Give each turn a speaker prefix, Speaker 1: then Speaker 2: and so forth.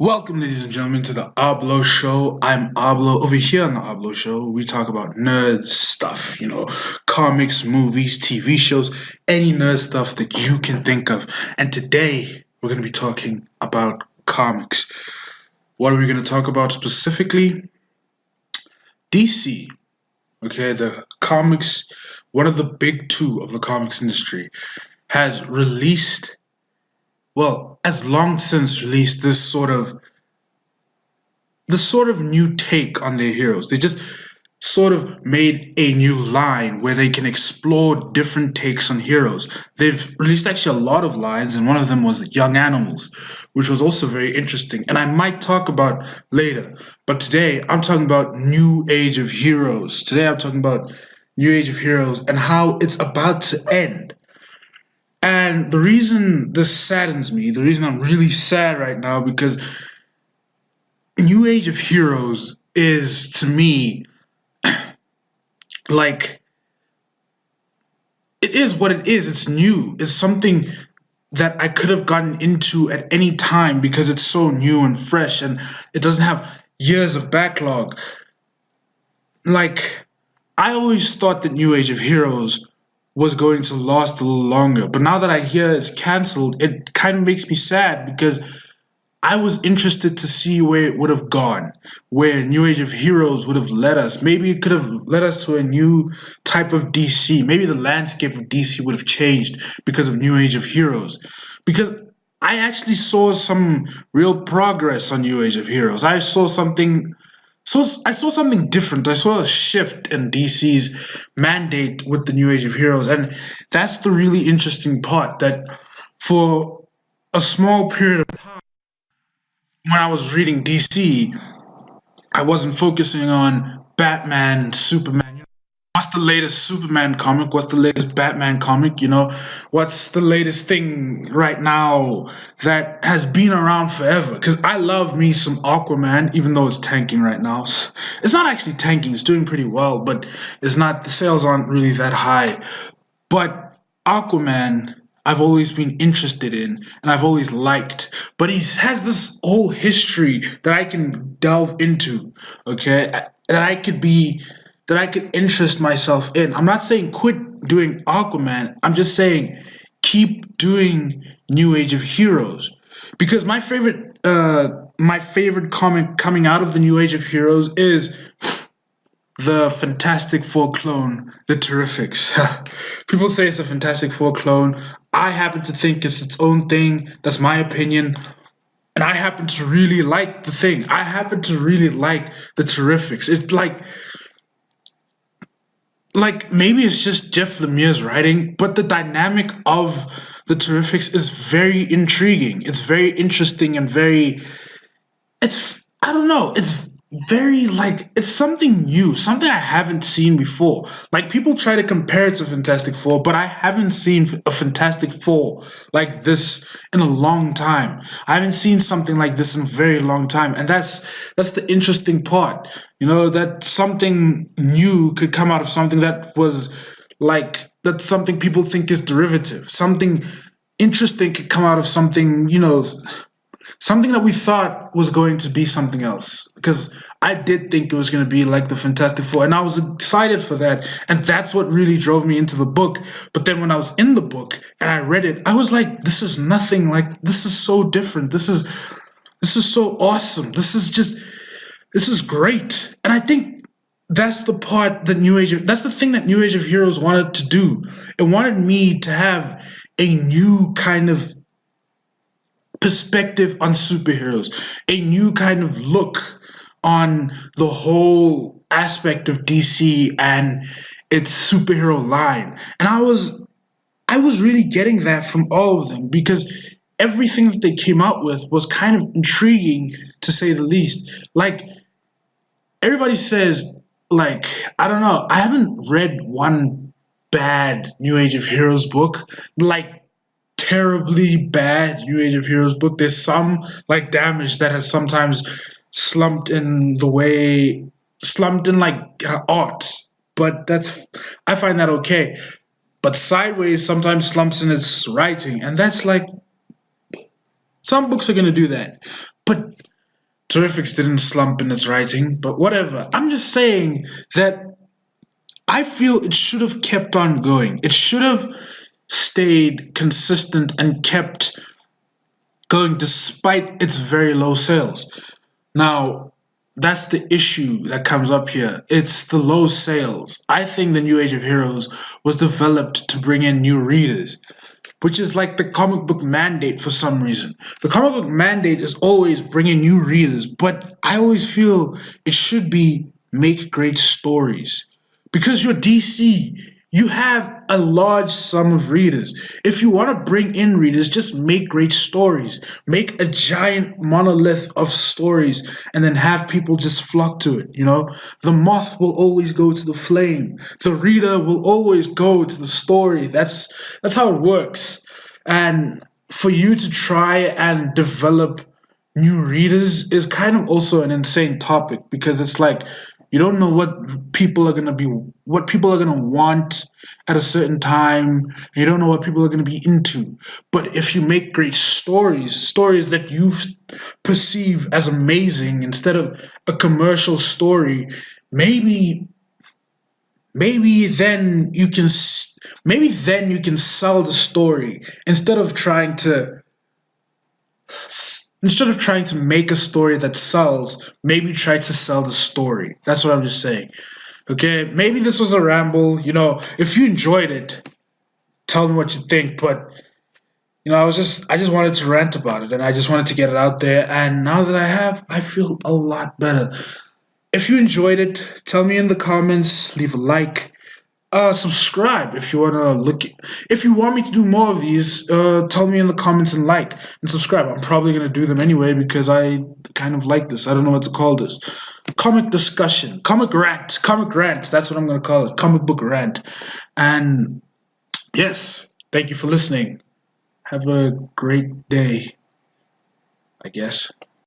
Speaker 1: Welcome, ladies and gentlemen, to the Ablo Show. I'm Ablo. Over here on the Ablo Show, we talk about nerd stuff, comics, movies, TV shows, any nerd stuff that you can think of. And today, we're going to be talking about comics. What are we going to talk about specifically? DC. Okay, the comics, one of the big two of the comics industry, has released, well, has long since released this sort of new take on their heroes. They just sort of made a new line where they can explore different takes on heroes. They've released actually a lot of lines, and one of them was Young Animals, which was also very interesting. And I might talk about later, but today I'm talking about New Age of Heroes. Today I'm talking about New Age of Heroes and how it's about to end. And the reason this saddens me, the reason I'm really sad right now, because New Age of Heroes is to me like it is what it is. It's new. It's something that I could have gotten into at any time because it's so new and fresh and it doesn't have years of backlog. Like, I always thought that New Age of Heroes was going to last a little longer, but now that I hear it's cancelled, it kind of makes me sad because I was interested to see where it would have gone, where New Age of Heroes would have led us. Maybe it could have led us to a new type of DC. Maybe the landscape of DC would have changed because of New Age of Heroes. Because I actually saw some real progress on New Age of Heroes. I saw something different. I saw a shift in DC's mandate with the New Age of Heroes, and that's the really interesting part. That for a small period of time when I was reading DC, I wasn't focusing on Batman, Superman. What's the latest Superman comic? What's the latest Batman comic? What's the latest thing right now that has been around forever? Because I love me some Aquaman, even though it's tanking right now. It's not actually tanking, it's doing pretty well, but it's not, the sales aren't really that high. But Aquaman, I've always been interested in and I've always liked. But he has this whole history that I can delve into, okay? That I could interest myself in. I'm not saying quit doing Aquaman. I'm just saying keep doing New Age of Heroes. Because my favorite comic coming out of the New Age of Heroes is the Fantastic Four clone, the Terrifics. People say it's a Fantastic Four clone. I happen to think it's its own thing. That's my opinion. And I happen to really like the thing. I happen to really like the Terrifics. It's like maybe it's just Jeff Lemire's writing, but the dynamic of the Terrifics is very intriguing. It's very interesting and very it's I don't know. It's very like it's something new, something I haven't seen before. Like people try to compare it to Fantastic Four, but I haven't seen a Fantastic Four like this in a long time. I haven't seen something like this in a very long time, and that's the interesting part. That something new could come out of something that was like that's something people think is derivative. Something interesting could come out of something that we thought was going to be something else. Because I did think it was going to be like the Fantastic Four, and I was excited for that, and that's what really drove me into the book. But then when I was in the book and I read it, I was like, "This is nothing. Like this is so different. This is so awesome. This is great." And I think that's the thing that New Age of Heroes wanted to do. It wanted me to have a new kind of perspective on superheroes, a new kind of look on the whole aspect of DC and its superhero line. And I was really getting that from all of them because everything that they came out with was kind of intriguing to say the least. Like everybody says, like, I don't know, I haven't read one bad New Age of Heroes book. Like terribly bad New Age of Heroes book. There's some like Damage that has sometimes slumped in like art, but I find that okay. But Sideways sometimes slumps in its writing, and that's like some books are gonna do that. But Terrifics didn't slump in its writing, but whatever. I'm just saying that I feel it should have kept on going. It should have stayed consistent and kept going despite its very low sales. Now, that's the issue that comes up here. It's the low sales. I think the New Age of Heroes was developed to bring in new readers, which is like the comic book mandate for some reason. The comic book mandate is always bringing new readers, but I always feel it should be make great stories. Because you're DC, you have a large sum of readers. If you want to bring in readers, just make great stories. Make a giant monolith of stories and then have people just flock to it, you know? The moth will always go to the flame. The reader will always go to the story. That's how it works. And for you to try and develop new readers is kind of also an insane topic because it's like you don't know what people are gonna want at a certain time. You don't know what people are gonna be into. But if you make great stories that you perceive as amazing instead of a commercial story, maybe maybe then you can maybe then you can sell the story instead of trying to make a story that sells. Maybe try to sell the story. That's what I'm just saying. Okay, maybe this was a ramble. If you enjoyed it, tell me what you think. But I just wanted to rant about it, and I just wanted to get it out there. And now that I have, I feel a lot better. If you enjoyed it, tell me in the comments. Leave a like. Subscribe if you wanna look. If you want me to do more of these, tell me in the comments and like and subscribe. I'm probably gonna do them anyway because I kind of like this. I don't know what to call this. Comic discussion, comic rant. That's what I'm gonna call it. Comic book rant. And yes, thank you for listening. Have a great day, I guess.